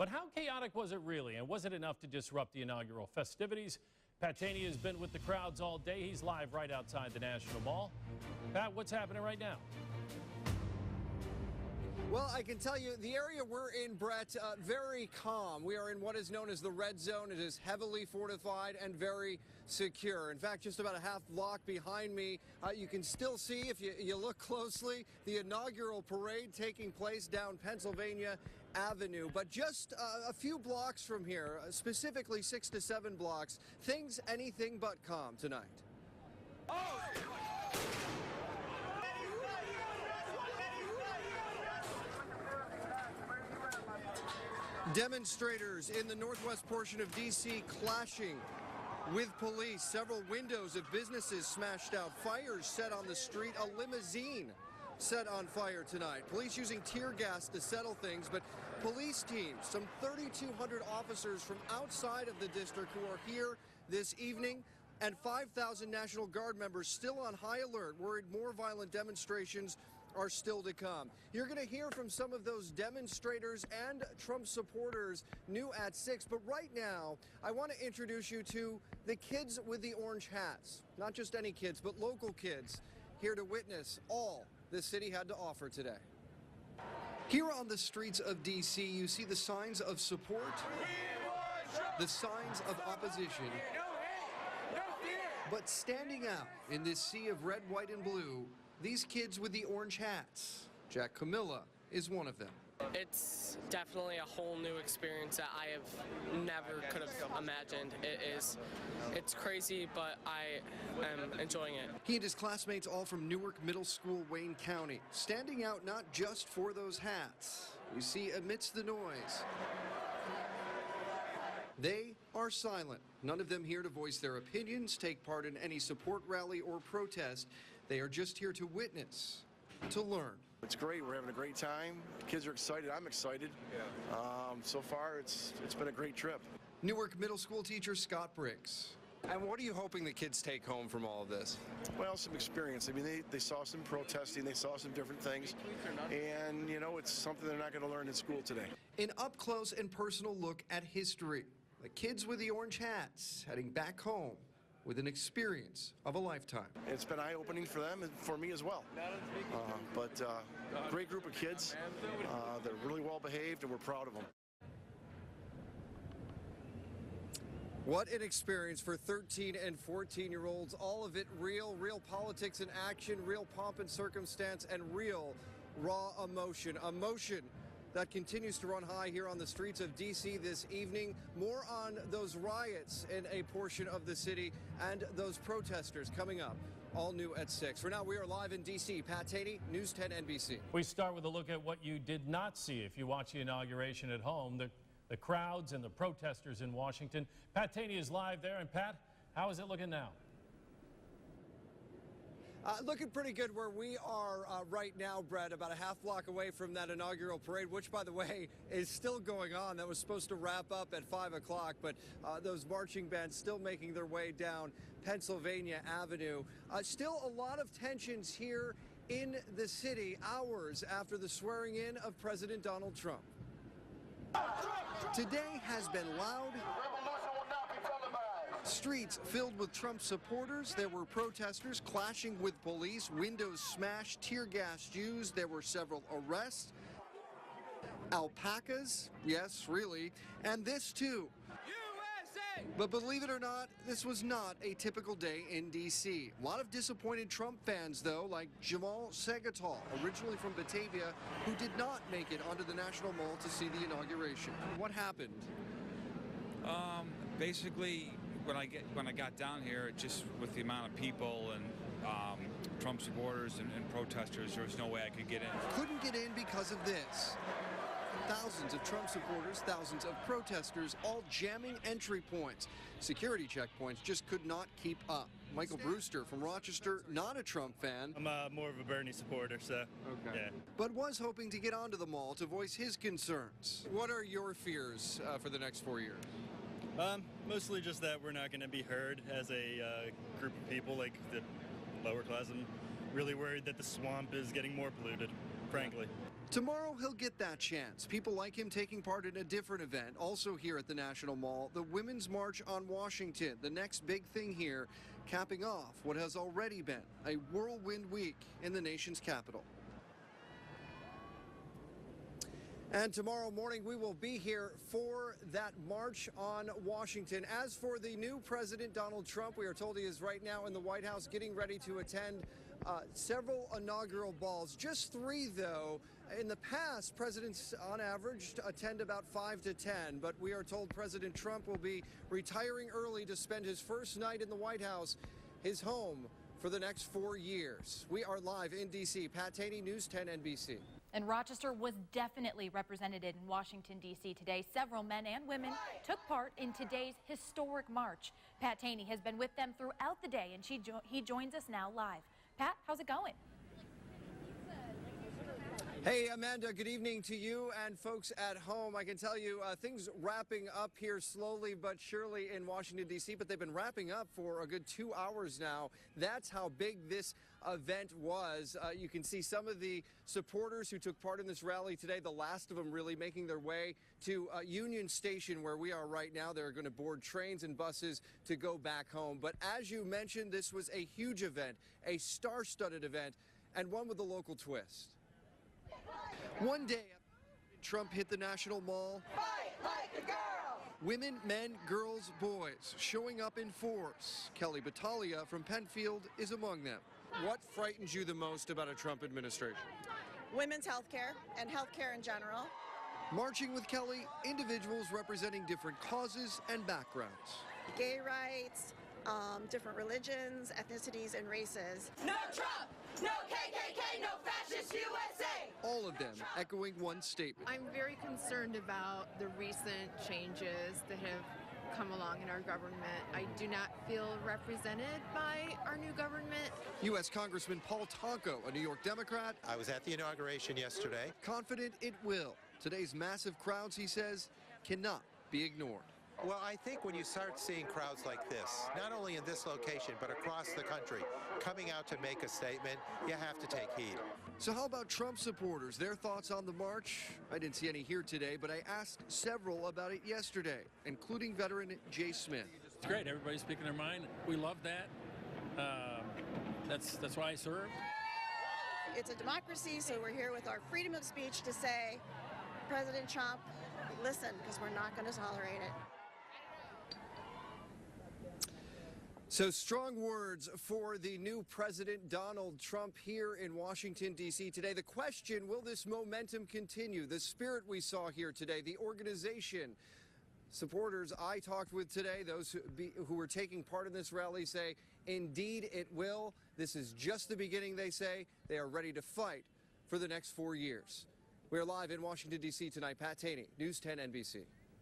But how chaotic was it really? And was it enough to disrupt the inaugural festivities? Pat Taney has been with the crowds all day. He's live right outside the National Mall. Pat, what's happening right now? Well, I can tell you the area we're in, Brett, very calm. We are in what is known as the red zone. It is heavily fortified and very secure. In fact, just about a half block behind me, you can still see, if you look closely, the inaugural parade taking place down Pennsylvania Avenue. But just a few blocks from here, specifically 6 to 7 blocks, things anything but calm tonight. Demonstrators in the northwest portion of D.C. clashing with police. Several windows of businesses smashed out. Fires set on the street. A limousine set on fire tonight. Police using tear gas to settle things, but police teams, some 3,200 officers from outside of the district who are here this evening, and 5,000 National Guard members still on high alert, worried more violent demonstrations are still to come. You're going to hear from some of those demonstrators and Trump supporters new at 6. But right now, I want to introduce you to the kids with the orange hats. Not just any kids, but local kids here to witness all the city had to offer today. Here on the streets of D.C., you see the signs of support, the signs of opposition. But standing out in this sea of red, white, and blue, these kids with the orange hats. Jack Camilla is one of them. It's definitely a whole new experience that I have never could have imagined. It's crazy, but I am enjoying it. He and his classmates all from Newark Middle School, Wayne County, standing out not just for those hats. You see, amidst the noise, they are silent. None of them here to voice their opinions, take part in any support rally or protest. They are just here to witness, to learn. It's great. We're having a great time. Kids are excited. I'm excited. So far, it's been a great trip. Newark Middle School teacher Scott Briggs. And what are you hoping the kids take home from all of this? Well, some experience. I mean, they saw some protesting. They saw some different things. And, you know, it's something they're not going to learn in school today. An up-close and personal look at history. The kids with the orange hats heading back home with an experience of a lifetime. It's been eye-opening for them and for me as well. Great group of kids. They're really well behaved, and we're proud of them. What an experience for 13 and 14-year-olds. All of it real politics in action, real pomp and circumstance, and real raw emotion. Emotion that continues to run high here on the streets of D.C. this evening. More on those riots in a portion of the city and those protesters coming up. All new at 6. For now, we are live in D.C. Pat Taney, News 10 NBC. We start with a look at what you did not see if you watch the inauguration at home, the crowds and the protesters in Washington. Pat Taney is live there. And Pat, how is it looking now? Looking pretty good where we are right now, Brett, about a half block away from that inaugural parade, which, by the way, is still going on. That was supposed to wrap up at 5 o'clock, but those marching bands still making their way down Pennsylvania Avenue. Still a lot of tensions here in the city, hours after the swearing in of President Donald Trump. Today has been loud. Streets filled with Trump supporters. There were protesters clashing with police, windows smashed, tear gas used. There were several arrests. Alpacas, yes, really, and this too. USA! But believe it or not, this was not a typical day in D.C. A lot of disappointed Trump fans, though, like Jamal Segatal, originally from Batavia, who did not make it onto the National Mall to see the inauguration. What happened? Basically, when I got down here, just with the amount of people and Trump supporters and protesters, there was no way I could get in. Couldn't get in because of this. Thousands of Trump supporters, thousands of protesters, all jamming entry points. Security checkpoints just could not keep up. Michael Brewster from Rochester, not a Trump fan. I'm more of a Bernie supporter, so okay. Yeah. But was hoping to get onto the mall to voice his concerns. What are your fears for the next 4 years? Mostly just that we're not going to be heard as a group of people, like the lower class. I'm really worried that the swamp is getting more polluted, frankly. Tomorrow he'll get that chance. People like him taking part in a different event, also here at the National Mall, the Women's March on Washington, the next big thing here, capping off what has already been a whirlwind week in the nation's capital. And tomorrow morning, we will be here for that march on Washington. As for the new president, Donald Trump, we are told he is right now in the White House getting ready to attend several inaugural balls. Just 3, though. In the past, presidents on average attend about 5 to 10, but we are told President Trump will be retiring early to spend his first night in the White House, his home, for the next 4 years. We are live in D.C. Pat Taney, News 10 NBC. And Rochester was definitely represented in Washington, D.C. today. Several men and women took part in today's historic march. Pat Taney has been with them throughout the day, and he joins us now live. Pat, how's it going? Hey, Amanda, good evening to you and folks at home. I can tell you things wrapping up here slowly but surely in Washington, D.C., but they've been wrapping up for a good 2 hours now. That's how big this event was. You can see some of the supporters who took part in this rally today, the last of them really making their way to Union Station where we are right now. They're going to board trains and buses to go back home. But as you mentioned, this was a huge event, a star-studded event, and one with a local twist. One day after Trump hit the National Mall, fight like a girl. Women, men, girls, boys showing up in force. Kelly Battaglia from Penfield is among them. What frightens you the most about a Trump administration? Women's health care and health care in general. Marching with Kelly, individuals representing different causes and backgrounds. Gay rights, different religions, ethnicities, and races. No Trump! No KKK! No fascist USA! All of them echoing one statement. I'm very concerned about the recent changes that have come along in our government. I do not feel represented by our new government. U.S. Congressman Paul Tonko, a New York Democrat. I was at the inauguration yesterday. Confident it will. Today's massive crowds, he says, cannot be ignored. Well, I think when you start seeing crowds like this, not only in this location, but across the country, coming out to make a statement, you have to take heed. So how about Trump supporters? Their thoughts on the march? I didn't see any here today, but I asked several about it yesterday, including veteran Jay Smith. It's great. Everybody's speaking their mind. We love that. That's why I serve. It's a democracy, so we're here with our freedom of speech to say, President Trump, listen, because we're not going to tolerate it. So strong words for the new president, Donald Trump, here in Washington, D.C. today. The question, will this momentum continue? The spirit we saw here today, the organization, supporters I talked with today, those who were taking part in this rally say, indeed it will. This is just the beginning, they say. They are ready to fight for the next 4 years. We are live in Washington, D.C. tonight. Pat Taney, News 10 NBC.